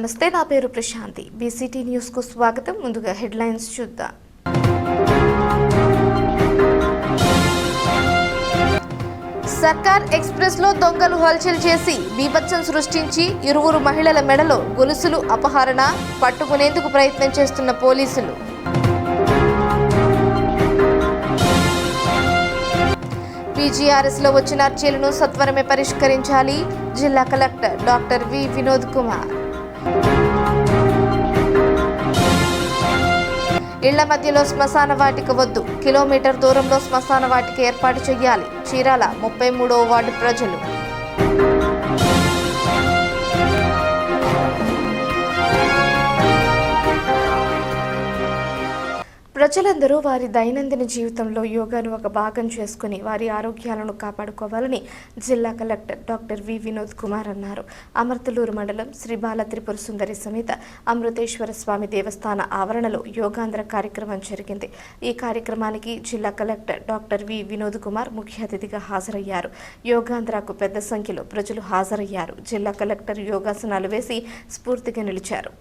నమస్తే, నా పేరు ప్రశాంతి. బీసీటీ న్యూస్ కు స్వాగతం. ముందుగా హెడ్లైన్స్ చూద్దాం. సర్కార్ ఎక్స్ప్రెస్ లో దొంగలు హల్చల్ చేసి బీభత్సం సృష్టించి ఇరువురు మహిళల మెడలో గొలుసులు అపహరణ, పట్టుకునేందుకు ప్రయత్నం చేస్తున్న పోలీసులు. పీజీఆర్ఎస్ లో వచ్చిన అర్జీలను సత్వరమే పరిష్కరించాలి. జిల్లా collector doctor V Vinod Kumar. ఇళ్ల మధ్యలో శ్మశాన వాటిక వద్దు, కిలోమీటర్ దూరంలో శ్మశాన వాటిక ఏర్పాటు చేయాలి. చీరాల 33వ వార్డు ప్రజలు. ప్రజలందరూ వారి దైనందిన జీవితంలో యోగాను ఒక భాగం చేసుకుని వారి ఆరోగ్యాలను కాపాడుకోవాలని జిల్లా collector doctor V Vinod Kumar అన్నారు. అమర్తలూరు మండలం శ్రీ బాల త్రిపుర సుందరి సమేత అమృతేశ్వర స్వామి దేవస్థాన ఆవరణలో యోగాంధ్ర కార్యక్రమం జరిగింది. ఈ కార్యక్రమానికి జిల్లా collector doctor V Vinod Kumar ముఖ్య అతిథిగా హాజరయ్యారు. యోగాంధ్రకు పెద్ద సంఖ్యలో ప్రజలు హాజరయ్యారు. జిల్లా కలెక్టర్ యోగాసనాలు వేసి స్ఫూర్తిగా నిలిచారు.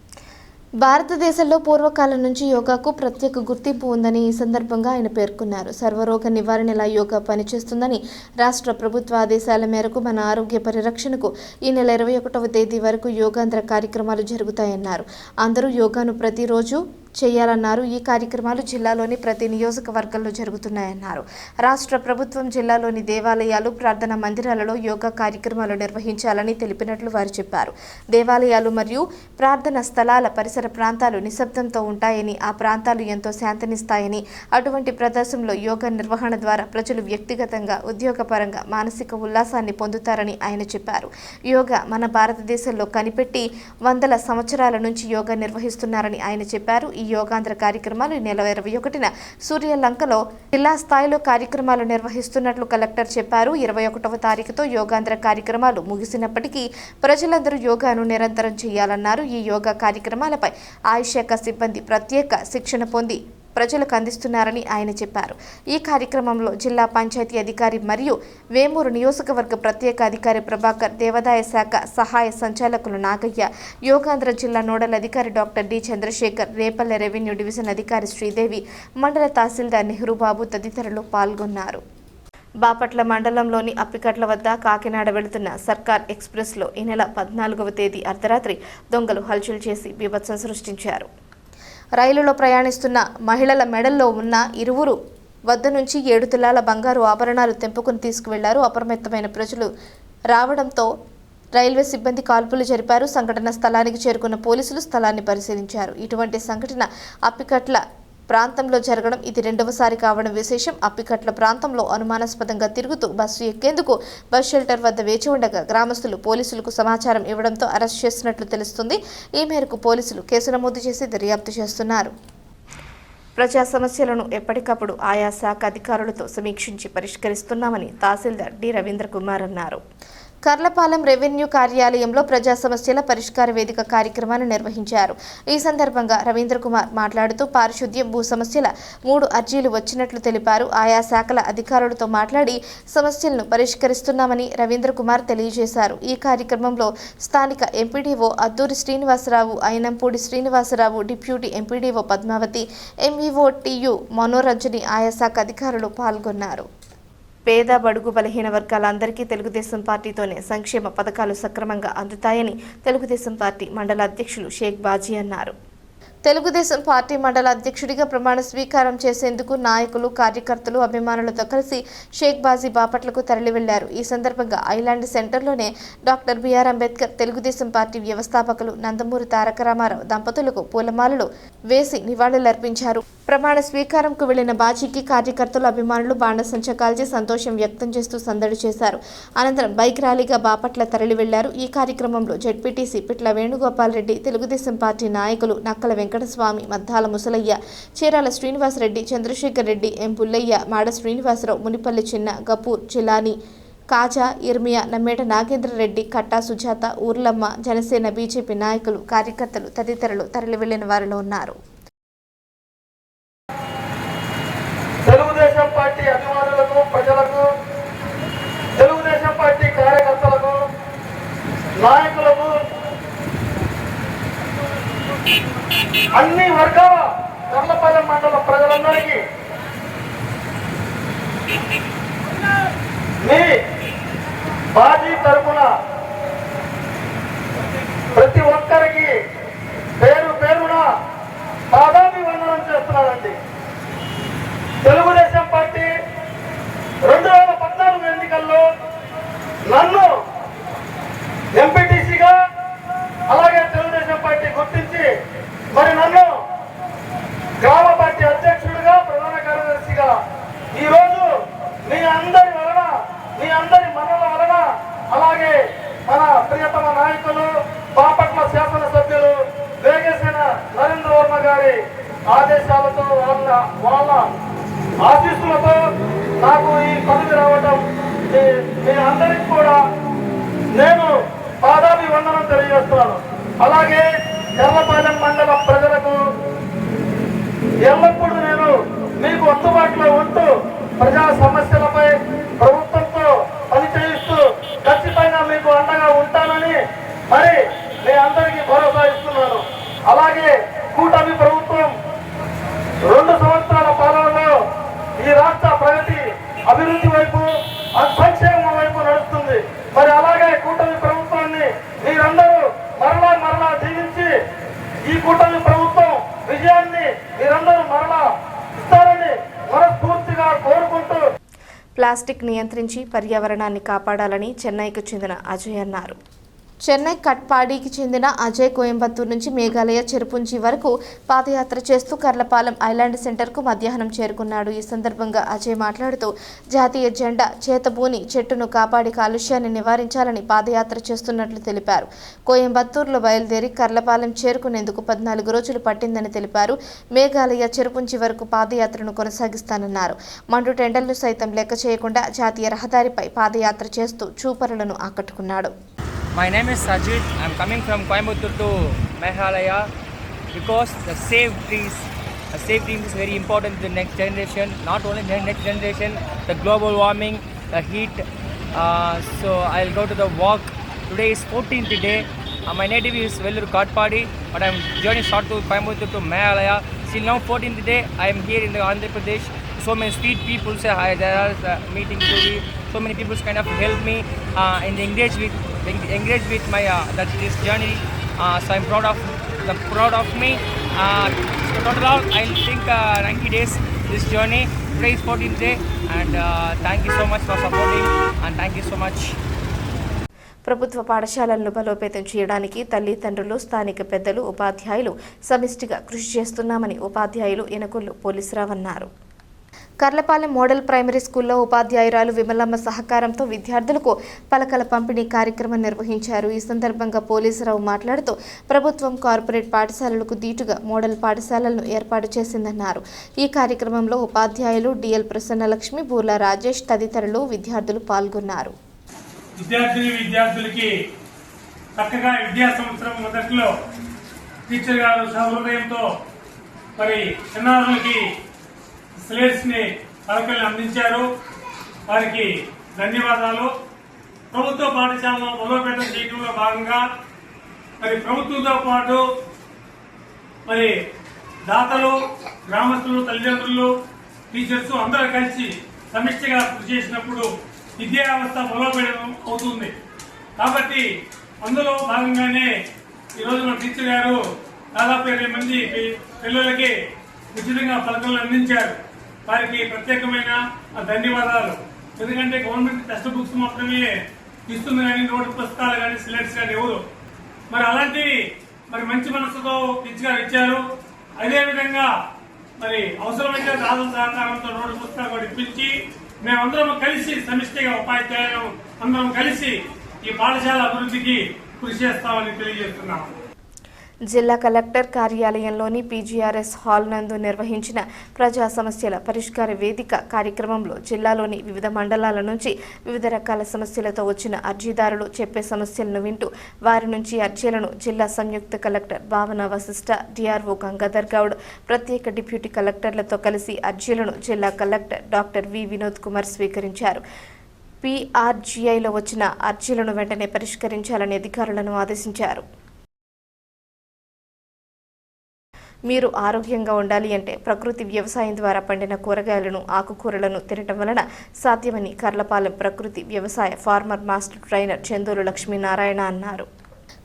భారతదేశంలో పూర్వకాలం నుంచి యోగాకు ప్రత్యేక గుర్తింపు ఉందని ఈ సందర్భంగా ఆయన పేర్కొన్నారు. సర్వరోగ నివారణలా యోగా పనిచేస్తుందని, రాష్ట్ర ప్రభుత్వ ఆదేశాల మేరకు మన ఆరోగ్య పరిరక్షణకు ఈ నెల 21వ తేదీ వరకు యోగాంధ్ర కార్యక్రమాలు జరుగుతాయన్నారు. అందరూ యోగాను ప్రతిరోజు చేయాలన్నారు. ఈ కార్యక్రమాలు జిల్లాలోని ప్రతి నియోజకవర్గంలో జరుగుతున్నాయన్నారు. రాష్ట్ర ప్రభుత్వం జిల్లాలోని దేవాలయాలు, ప్రార్థనా మందిరాలలో యోగా కార్యక్రమాలు నిర్వహించాలని తెలిపినట్లు వారు చెప్పారు. దేవాలయాలు మరియు ప్రార్థనా స్థలాల పరిసర ప్రాంతాలు నిశ్శబ్దంతో ఉంటాయని, ఆ ప్రాంతాలు ఎంతో శాంతినిస్తాయని, అటువంటి ప్రదేశంలో యోగా నిర్వహణ ద్వారా ప్రజలు వ్యక్తిగతంగా, ఉద్యోగపరంగా మానసిక ఉల్లాసాన్ని పొందుతారని ఆయన చెప్పారు. యోగా మన భారతదేశంలో కనిపెట్టి వందల సంవత్సరాల నుంచి యోగా నిర్వహిస్తున్నారని ఆయన చెప్పారు. ఈ యోగాంధ్ర కార్యక్రమాలు ఈ నెల 21న సూర్యలంకలో జిల్లా స్థాయిలో కార్యక్రమాలు నిర్వహిస్తున్నట్లు కలెక్టర్ చెప్పారు. 21వ తారీఖుతో యోగాంధ్ర కార్యక్రమాలు ముగిసినప్పటికీ ప్రజలందరూ యోగాను నిరంతరం చేయాలన్నారు. ఈ యోగా కార్యక్రమాలపై ఆయుష్ శాఖ సిబ్బంది ప్రత్యేక శిక్షణ పొంది ప్రజలకు అందిస్తున్నారని ఆయన చెప్పారు. ఈ కార్యక్రమంలో జిల్లా పంచాయతీ అధికారి మరియు వేమూరు నియోజకవర్గ ప్రత్యేక అధికారి ప్రభాకర్, దేవాదాయ శాఖ సహాయ సంచాలకులు నాగయ్య, యోగాంధ్ర జిల్లా నోడల్ అధికారి doctor D Chandrasekhar, Repalle revenue division అధికారి శ్రీదేవి, మండల తహసీల్దార్ నెహ్రూబాబు తదితరులు పాల్గొన్నారు. బాపట్ల మండలంలోని అప్పికట్ల వద్ద కాకినాడ వెళుతున్న సర్కార్ ఎక్స్ప్రెస్లో ఈ నెల 14వ తేదీ అర్ధరాత్రి దొంగలు హల్చల్ చేసి బీభత్సం సృష్టించారు. రైలులో ప్రయాణిస్తున్న మహిళల మెడల్లో ఉన్న ఇరువురు వద్ద నుంచి 7 తులాల బంగారు ఆభరణాలు తెంపుకుని తీసుకువెళ్లారు. అప్రమత్తమైన ప్రజలు రావడంతో రైల్వే సిబ్బంది కాల్పులు జరిపారు. సంఘటన స్థలానికి చేరుకున్న పోలీసులు స్థలాన్ని పరిశీలించారు. ఇటువంటి సంఘటన అప్పికట్ల ప్రాంతంలో జరగడం ఇది రెండవసారి కావడం విశేషం. అప్పికట్ల ప్రాంతంలో అనుమానాస్పదంగా తిరుగుతూ బస్సు ఎక్కేందుకు బస్ షెల్టర్ వద్ద వేచి ఉండగా గ్రామస్తులు పోలీసులకు సమాచారం ఇవ్వడంతో అరెస్ట్ చేసినట్లు తెలుస్తుంది. ఈ మేరకు పోలీసులు కేసు నమోదు చేసి దర్యాప్తు చేస్తున్నారు. ప్రజా సమస్యలను ఎప్పటికప్పుడు ఆయా శాఖ అధికారులతో సమీక్షించి పరిష్కరిస్తున్నామని తహసీల్దార్ డి రవీంద్ర కుమార్ అన్నారు. కర్లపాలెం రెవెన్యూ కార్యాలయంలో ప్రజా సమస్యల పరిష్కార వేదిక కార్యక్రమాన్ని నిర్వహించారు. ఈ సందర్భంగా రవీంద్ర కుమార్ మాట్లాడుతూ పారిశుద్ధ్యం, భూ సమస్యల 3 అర్జీలు వచ్చినట్లు తెలిపారు. ఆయా శాఖల అధికారులతో మాట్లాడి సమస్యలను పరిష్కరిస్తున్నామని రవీంద్ర కుమార్ తెలియజేశారు. ఈ కార్యక్రమంలో స్థానిక MPDO Adduri Srinivasa Rao, Ayinampudi Srinivasa Rao, deputy MPDO Padmavathi, MEO TU Manoranjani, ఆయా శాఖ అధికారులు పాల్గొన్నారు. పేద, బడుగు, బలహీన వర్గాలందరికీ తెలుగుదేశం పార్టీతోనే సంక్షేమ పథకాలు సక్రమంగా అందుతాయని తెలుగుదేశం పార్టీ మండల అధ్యక్షులు షేక్ బాజీ అన్నారు. తెలుగుదేశం పార్టీ మండల అధ్యక్షుడిగా ప్రమాణ స్వీకారం చేసేందుకు నాయకులు, కార్యకర్తలు, అభిమానులతో కలిసి షేక్ బాజీ బాపట్లకు తరలి వెళ్లారు. ఈ సందర్భంగా ఐలాండ్ సెంటర్లోనే doctor BR Ambedkar, Telugu Desam party వ్యవస్థాపకులు నందమూరి తారక రామారావు దంపతులకు పూలమాలలు వేసి నివాళులర్పించారు. ప్రమాణ స్వీకారంకు వెళ్లిన బాజీకి కార్యకర్తలు, అభిమానులు బాణసంచ కాల్చి సంతోషం వ్యక్తం చేస్తూ సందడి చేశారు. అనంతరం బైక్ ర్యాలీగా బాపట్ల తరలి వెళ్లారు. ఈ కార్యక్రమంలో జెడ్పీటీసీ పిట్ల వేణుగోపాల్ రెడ్డి, తెలుగుదేశం పార్టీ నాయకులు నక్కల వెంకటస్వామి, మద్దాల ముసలయ్య, చీరాల శ్రీనివాసరెడ్డి, చంద్రశేఖర్ రెడ్డి, ఎం పుల్లయ్య, మాడ శ్రీనివాసరావు, మునిపల్లి చిన్న, గపూర్, జిలానీ, కాజా, ఇర్మియా, నమ్మేట నాగేంద్రరెడ్డి, కట్టా సుజాత, ఊర్లమ్మ, జనసేన, బీజేపీ నాయకులు, కార్యకర్తలు తదితరులు తరలి వెళ్లిన వారిలో ఉన్నారు. తెలుగుదేశం పార్టీ అభిమానులకు, ప్రజలకు, తెలుగుదేశం పార్టీ కార్యకర్తలకు, నాయకులకు అన్ని వర్గాల కర్లపాలెం మండల ప్రజలందరికీ మీ బాజీ తరపున ప్రతి ఒక్కరికి పేరు పేరున పాదాభివందనం చేస్తున్నానండి. తెలుగుదేశం పార్టీ 2014 ఎన్నికల్లో నన్ను ఎంపీటీసీగా అలాగే తెలుగుదేశం పార్టీ గుర్తించి మరి నన్ను గ్రామ పార్టీ అధ్యక్షుడిగా ప్రధాన కార్యదర్శిగా ఈరోజు మీ అందరి వలన మీ అందరి మనల వలన అలాగే మన ప్రియతమ నాయకులు బాపట్ల శాసనసభ్యులు వేగేసిన నరేంద్ర వర్మ గారి ఆదేశాలతో వాళ్ళ ఆశీస్సులతో నాకు ఈ పదవి రావడం మీ అందరికీ కూడా నేను పాదాభివందనం తెలియజేస్తున్నాను. అలాగే కర్లపాలెం మండల ప్రజలకు ఎల్లప్పుడూ నేను మీకు అందుబాటులో ఉంటూ ప్రజా సమస్యలపై ప్రభుత్వంతో పనిచేయిస్తూ ఖచ్చితంగా మీకు అండగా ఉంటానని మరి మీ అందరికీ భరోసా ఇస్తున్నాను. అలాగే కూటమి ప్రభుత్వం 2 సంవత్సరాల పాలనలో ఈ రాష్ట్ర ప్రగతి అభివృద్ధి వైపు సంక్షేమం వైపు నడుస్తుంది. మరి అలాగే కూటమి ప్రభుత్వాన్ని మీరందరూ మరలా జీవించి ఈ కూటమి ప్రభుత్వం విజయాన్ని మీరందరూ మరలా ఇస్తారని మనస్ఫూర్తిగా కోరుకుంటూ ప్లాస్టిక్ నియంత్రించి పర్యావరణాన్ని కాపాడాలని చెన్నైకి చెందిన అజయ్ అన్నారు. చెన్నై కట్పాడికి చెందిన అజయ్ కోయంబత్తూరు నుంచి మేఘాలయ చెరుపుంజి వరకు పాదయాత్ర చేస్తూ కర్లపాలెం ఐలాండ్ సెంటర్కు మధ్యాహ్నం చేరుకున్నాడు. ఈ సందర్భంగా అజయ్ మాట్లాడుతూ జాతీయ జెండా చేతబూని చెట్టును కాపాడి కాలుష్యాన్ని నివారించాలని పాదయాత్ర చేస్తున్నట్లు తెలిపారు. కోయంబత్తూరులో బయలుదేరి కర్లపాలెం చేరుకునేందుకు 14 రోజులు పట్టిందని తెలిపారు. మేఘాలయ చెరుపుంజి వరకు పాదయాత్రను కొనసాగిస్తానన్నారు. మండు టెండర్లు సైతం లెక్క చేయకుండా జాతీయ రహదారిపై పాదయాత్ర చేస్తూ చూపరులను ఆకట్టుకున్నాడు. My name is Sajid. I'm coming from Coimbatore to Meghalaya because the save trees is very important to the next generation. Not only the next generation, the global warming, the heat. So I'll go to the walk. Today is 14th day. My native is Vellore Katpadi, but I'm journey start to Coimbatore to Meghalaya. Still now 14th day. I am here in the Andhra Pradesh. So many street people say hi. There are meeting to me. So many people kind of help me and engage with my this journey. So I'm proud of me. So total I think 90 days this journey. Today is 14th day, and thank you so much for supporting, and thank you so much. ప్రభుత్వ పాఠశాలలను బలోపేతం చేయడానికి తల్లిదండ్రులు, స్థానిక పెద్దలు, ఉపాధ్యాయులు సమిష్టిగా కృషి చేస్తున్నామని ఉపాధ్యాయులు ఎనకొల్లు పోలీసురావు అన్నారు. కర్లపాలెం మోడల్ ప్రైమరీ స్కూల్లో ఉపాధ్యాయురాలు విమలమ్మ సహకారంతో విద్యార్థులకు పలకల పంపిణీ కార్యక్రమం నిర్వహించారు. ఈ సందర్భంగా పోలీసురావు మాట్లాడుతూ ప్రభుత్వం కార్పొరేట్ పాఠశాలలకు దీటుగా మోడల్ పాఠశాలలను ఏర్పాటు చేసిందన్నారు. ఈ కార్యక్రమంలో ఉపాధ్యాయులు డిఎల్ ప్రసన్నలక్ష్మి, బూర్ల రాజేష్ తదితరులు విద్యార్థులు పాల్గొన్నారు. విద్యార్థులకి చక్కగా విద్యా సంవత్సరం మొదట్లో టీచర్ గారు సహృదయంతో మరి చిన్నారులకి స్లేట్స్ ని పలకల్ని అందించారు. వారికి ధన్యవాదాలు. ప్రభుత్వ పాఠశాలను బలోపేతం చేయడంలో భాగంగా మరి ప్రభుత్వంతో పాటు మరి దాతలు, గ్రామస్తులు, తల్లిదండ్రులు, టీచర్స్ అందరూ కలిసి సమిష్టిగా కృషి చేసినప్పుడు విద్యా వ్యవస్థ బలోపేతం అవుతుంది. కాబట్టి అందులో భాగంగానే ఈరోజు మన టీచర్ గారు దాదాపు 20 మంది పిల్లలకి ఉచితంగా పలకలను అందించారు. వారికి ప్రత్యేకమైన ధన్యవాదాలు. ఎందుకంటే గవర్నమెంట్ టెక్స్ట్ బుక్స్ మాత్రమే ఇస్తుంది కానీ నోట్ పుస్తకాలు కానీ స్లేట్స్ కానీ ఎవరు మరి అలాంటివి మరి మంచి మనసుతో టీచర్ గారు ఇచ్చారు. అదేవిధంగా మరి అవసరమైతే దాదాపు సహకారంతో నోటు పుస్తకాలు కూడా ఇప్పించి మేమందరం కలిసి సమిష్టిగా ఉపాధ్యాయులు అందరం కలిసి ఈ పాఠశాల అభివృద్ధికి కృషి చేస్తామని తెలియజేస్తున్నాము. జిల్లా కలెక్టర్ కార్యాలయంలోని పీజీఆర్ఎస్ హాల్ నందు నిర్వహించిన ప్రజా సమస్యల పరిష్కార వేదిక కార్యక్రమంలో జిల్లాలోని వివిధ మండలాల నుంచి వివిధ రకాల సమస్యలతో వచ్చిన అర్జీదారులు చెప్పే సమస్యలను వింటూ వారి నుంచి అర్జీలను జిల్లా సంయుక్త కలెక్టర్ భావన వశిష్ఠ, డిఆర్ఓ గంగాధర్ గౌడ్, ప్రత్యేక డిప్యూటీ కలెక్టర్లతో కలిసి అర్జీలను జిల్లా collector doctor V Vinod Kumar స్వీకరించారు. పీఆర్జీఐలో వచ్చిన అర్జీలను వెంటనే పరిష్కరించాలని అధికారులను ఆదేశించారు. మీరు ఆరోగ్యంగా ఉండాలి అంటే ప్రకృతి వ్యవసాయం ద్వారా పండిన కూరగాయలను ఆకుకూరలను తినటం వలన సాధ్యమని కర్లపాలెం ప్రకృతి వ్యవసాయ farmer master trainer Chanduru Lakshminarayana అన్నారు.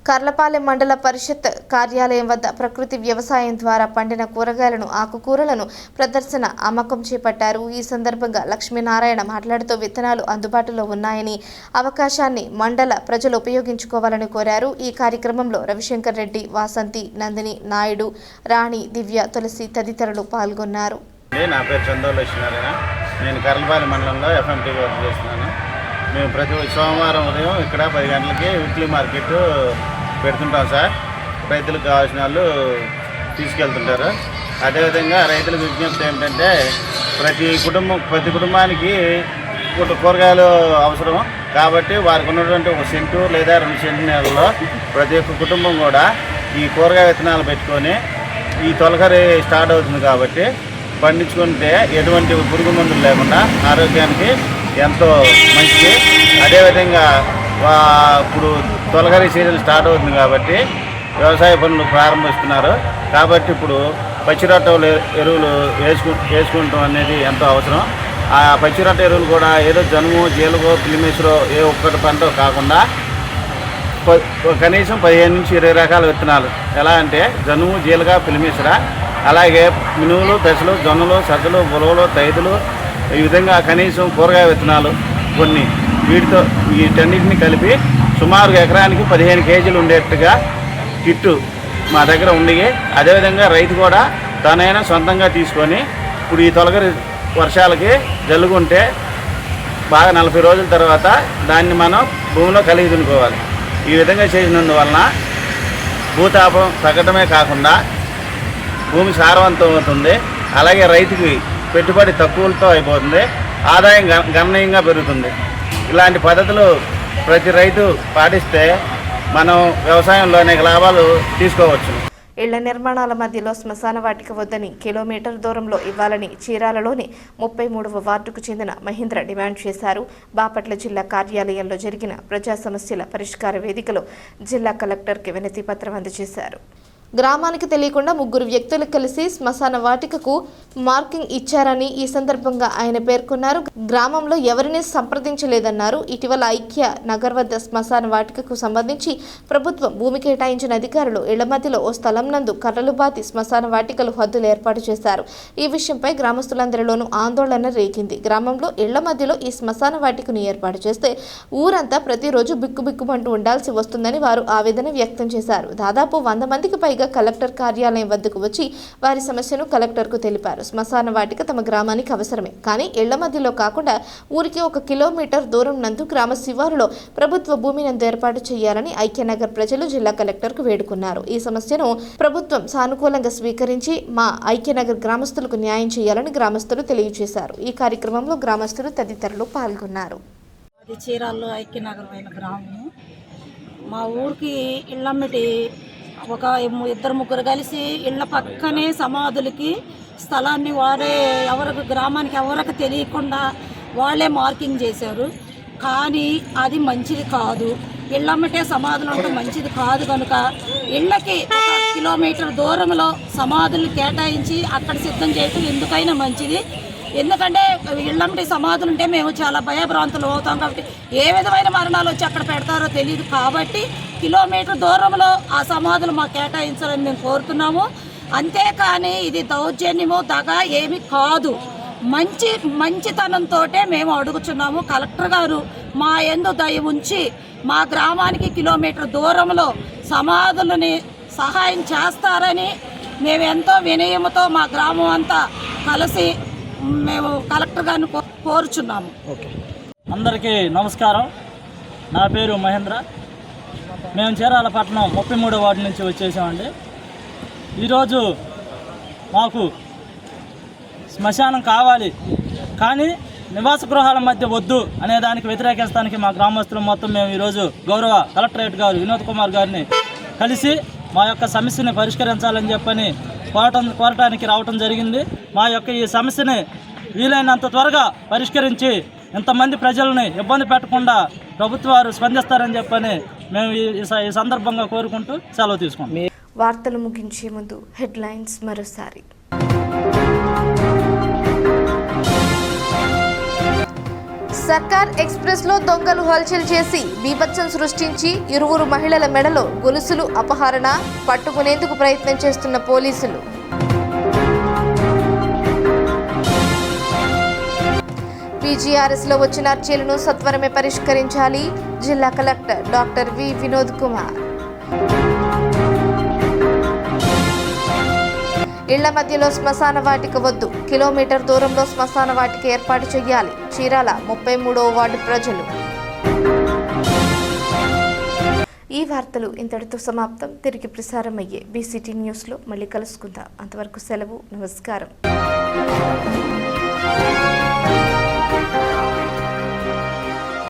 కర్లపాలెం మండల పరిషత్ కార్యాలయం వద్ద ప్రకృతి వ్యవసాయం ద్వారా పండిన కూరగాయలను ఆకుకూరలను ప్రదర్శన అమ్మకం చేపట్టారు. ఈ సందర్భంగా లక్ష్మీనారాయణ మాట్లాడుతూ విత్తనాలు అందుబాటులో ఉన్నాయని, అవకాశాన్ని మండల ప్రజలు ఉపయోగించుకోవాలని కోరారు. ఈ కార్యక్రమంలో రవిశంకర్ రెడ్డి, వాసంతి, నందిని, నాయుడు, రాణి, దివ్య, తులసి తదితరులు పాల్గొన్నారు. నా పేరు చందూరు లక్ష్మీనారాయణ. నేను కర్లపాలెం మండలంలో FMT వర్క్ చేస్తున్నాను. మేము ప్రతి సోమవారం ఉదయం ఇక్కడ 10 గంటలకి వీక్లీ మార్కెట్ పెడుతుంటాం సార్. రైతులకు కావాల్సిన వాళ్ళు తీసుకెళ్తుంటారు. అదేవిధంగా రైతులకు విజ్ఞప్తి ఏమిటంటే ప్రతి కుటుంబానికి కూరగాయలు అవసరం కాబట్టి వారికి ఉన్నటువంటి 1 సెంటు లేదా 2 సెంటు నేలలో ప్రతి ఒక్క కుటుంబం కూడా ఈ కూరగాయ విత్తనాలు పెట్టుకొని ఈ తొలకరి స్టార్ట్ అవుతుంది కాబట్టి పండించుకుంటే ఎటువంటి పురుగు మందులు లేకుండా ఆరోగ్యానికి ఎంతో మంచిది. అదేవిధంగా ఇప్పుడు తొలకరి సీజన్ స్టార్ట్ అవుతుంది కాబట్టి వ్యవసాయ పనులు ప్రారంభిస్తున్నారు కాబట్టి ఇప్పుడు పచ్చిరొట్ట ఎరువులు వేసుకుంటాం అనేది ఎంతో అవసరం. ఆ పచ్చిరొట్ట ఎరువులు కూడా ఏదో జనుము, జీలకో, పిల్లిమేసరో ఏ ఒక్కటి పంట కాకుండా కనీసం 15 నుంచి 20 రకాల విత్తనాలు, ఎలా అంటే జనుము, జీలక, పిల్లిమేసర, అలాగే మినువులు, పెసలు, జొన్నలు, సజ్జలు, ఉలవలు, తైదులు, ఈ విధంగా కనీసం కూరగాయ విత్తనాలు కొన్ని వీటన్నిటిని కలిపి సుమారుగా ఎకరానికి 15 కేజీలు ఉండేట్టుగా కిట్టు మా దగ్గర ఉండి, అదేవిధంగా రైతు కూడా తనైనా సొంతంగా తీసుకొని ఇప్పుడు ఈ తొలకరి వర్షాలకి జల్లుకుంటే బాగా 40 రోజుల తర్వాత దాన్ని మనం భూమిలో కలిగి దున్నుకోవాలి. ఈ విధంగా చేసినందువలన భూతాపం తగ్గడమే కాకుండా భూమి సారవంతం అవుతుంది. అలాగే రైతుకి పెట్టుబడి తక్కువలతో అయిపోతుంది, ఆదాయం గణనీయంగా పెరుగుతుంది. ఇలాంటి పద్ధతులు ప్రతి రైతు పాటిస్తే మనం వ్యవసాయంలో అనేక లాభాలు తీసుకోవచ్చు. ఇళ్ల నిర్మాణాల మధ్యలో శ్మశాన వాటిక వద్దని కిలోమీటర్ దూరంలో ఇవ్వాలని చీరాలలోని 33వ వార్డుకు చెందిన మహేంద్ర డిమాండ్ చేశారు. బాపట్ల జిల్లా కార్యాలయంలో జరిగిన ప్రజా సమస్యల పరిష్కార వేదికలో జిల్లా కలెక్టర్కి వినతి పత్రం అందజేశారు. గ్రామానికి తెలియకుండా 3 వ్యక్తులు కలిసి శ్మశాన వాటికకు మార్కింగ్ ఇచ్చారని ఈ సందర్భంగా ఆయన పేర్కొన్నారు. గ్రామంలో ఎవరిని సంప్రదించలేదన్నారు. ఇటీవల ఐక్య నగర్ వద్ద శ్మశాన వాటికకు సంబంధించి ప్రభుత్వం భూమి కేటాయించిన అధికారులు ఇళ్ల మధ్యలో ఓ స్థలం నందు కర్రలు బాతి శ్మశాన వాటికలు హద్దులు ఏర్పాటు చేశారు. ఈ విషయంపై గ్రామస్తులందరిలోనూ ఆందోళన రేగింది. గ్రామంలో ఇళ్ల మధ్యలో ఈ శ్మశాన వాటికను ఏర్పాటు చేస్తే ఊరంతా ప్రతిరోజు బిక్కుబిక్కుమంటూ ఉండాల్సి వస్తుందని వారు ఆవేదన వ్యక్తం చేశారు. దాదాపు 100 మందికి పైగా కలెక్టర్ కార్యాలయం వద్దకు వచ్చి వారి సమస్యను కలెక్టర్కు తెలిపారు. శ్మశాన వాటిక తమ గ్రామానికి అవసరమే, కానీ ఇళ్ల మధ్యలో కాకుండా ఊరికి 1 కిలోమీటర్ దూరం నందు గ్రామ శివారులో ప్రభుత్వ భూమి నందు ఏర్పాటు చేయాలని ఐక్యనగర్ ప్రజలు జిల్లా కలెక్టర్కు వేడుకున్నారు. ఈ సమస్యను ప్రభుత్వం సానుకూలంగా స్వీకరించి మా ఐక్యనగర్ గ్రామస్తులకు న్యాయం చేయాలని గ్రామస్తులు తెలియజేశారు. ఈ కార్యక్రమంలో గ్రామస్తులు తదితరులు పాల్గొన్నారు. చీరాల్లో ఐక్యనగరమైన గ్రామం. మా ఊరికి ఇళ్ళమ్మటి 2-3 కలిసి ఇళ్ల పక్కనే సమాధులకి స్థలాన్ని ఎవరికి గ్రామానికి ఎవరికి తెలియకుండా వాళ్ళే మార్కింగ్ చేశారు. కానీ అది మంచిది కాదు. ఇళ్ళమ్మటే సమాధులు ఉంటే మంచిది కాదు కనుక ఇళ్ళకి 1 కిలోమీటర్ దూరంలో సమాధులు కేటాయించి అక్కడ సిద్ధం చేయటం ఎందుకైనా మంచిది. ఎందుకంటే ఇళ్ళంటి సమాధులు ఉంటే మేము చాలా భయభ్రాంతులు అవుతాం కాబట్టి ఏ విధమైన మరణాలు వచ్చి అక్కడ పెడతారో తెలియదు కాబట్టి కిలోమీటర్ దూరంలో ఆ సమాధులు మాకు కేటాయించాలని మేము కోరుతున్నాము. అంతేకాని ఇది దౌర్జన్యమో దగా ఏమి కాదు, మంచితనంతో మేము అడుగుచున్నాము. కలెక్టర్ గారు మా యందు దయ ఉంచి మా గ్రామానికి కిలోమీటర్ దూరంలో సమాధులని సహాయం చేస్తారని మేము ఎంతో వినయముతో మా గ్రామం అంతా కలిసి మేము కలెక్టర్ గారిని కోరుచున్నాము. అందరికీ నమస్కారం. నా పేరు మహేంద్ర. మేము చీరాలపట్నం 33వ వార్డు నుంచి వచ్చేసామండి. ఈరోజు మాకు శ్మశానం కావాలి, కానీ నివాస గృహాల మధ్య వద్దు అనే దానికి వ్యతిరేకించడానికి మా గ్రామస్తులు మొత్తం మేము ఈరోజు గౌరవ కలెక్టరేట్ గారు వినోద్ కుమార్ గారిని కలిసి మా యొక్క సమస్యని పరిష్కరించాలని చెప్పని కోరటానికి రావటం జరిగింది. మా యొక్క ఈ సమస్యని వీలైనంత త్వరగా పరిష్కరించి ఇంతమంది ప్రజలని ఇబ్బంది పెట్టకుండా ప్రభుత్వాలు స్పందిస్తారని చెప్పని మేము ఈ సందర్భంగా కోరుకుంటూ సెలవు తీసుకుంటాం. వార్తలు ముగించే ముందు హెడ్లైన్స్ మరోసారి. సర్కార్ ఎక్స్ప్రెస్లో దొంగలు హల్చల్ చేసి బీభత్సం సృష్టించి ఇరువురు మహిళల మెడలో గొలుసులు అపహరణ, పట్టుకునేందుకు ప్రయత్నం చేస్తున్న పోలీసులు. పీజీఆర్ఎస్లో వచ్చిన అర్జీలను సత్వరమే పరిష్కరించాలి జిల్లా collector doctor V Vinod Kumar. ఇళ్ల మధ్యలో శ్మశాన వాటిక వద్దు, కిలోమీటర్ దూరంలో శ్మశాన వాటిక ఏర్పాటు చేయాలి చీరాల 33వ వార్డు ప్రజలు. ఈ వార్తలు ఇంతటితో సమాప్తం. తిరిగి ప్రసారమయ్యే బీసీటీ న్యూస్లో మళ్ళీ కలుసుకుందాం. అంతవరకు సెలవు. నమస్కారం.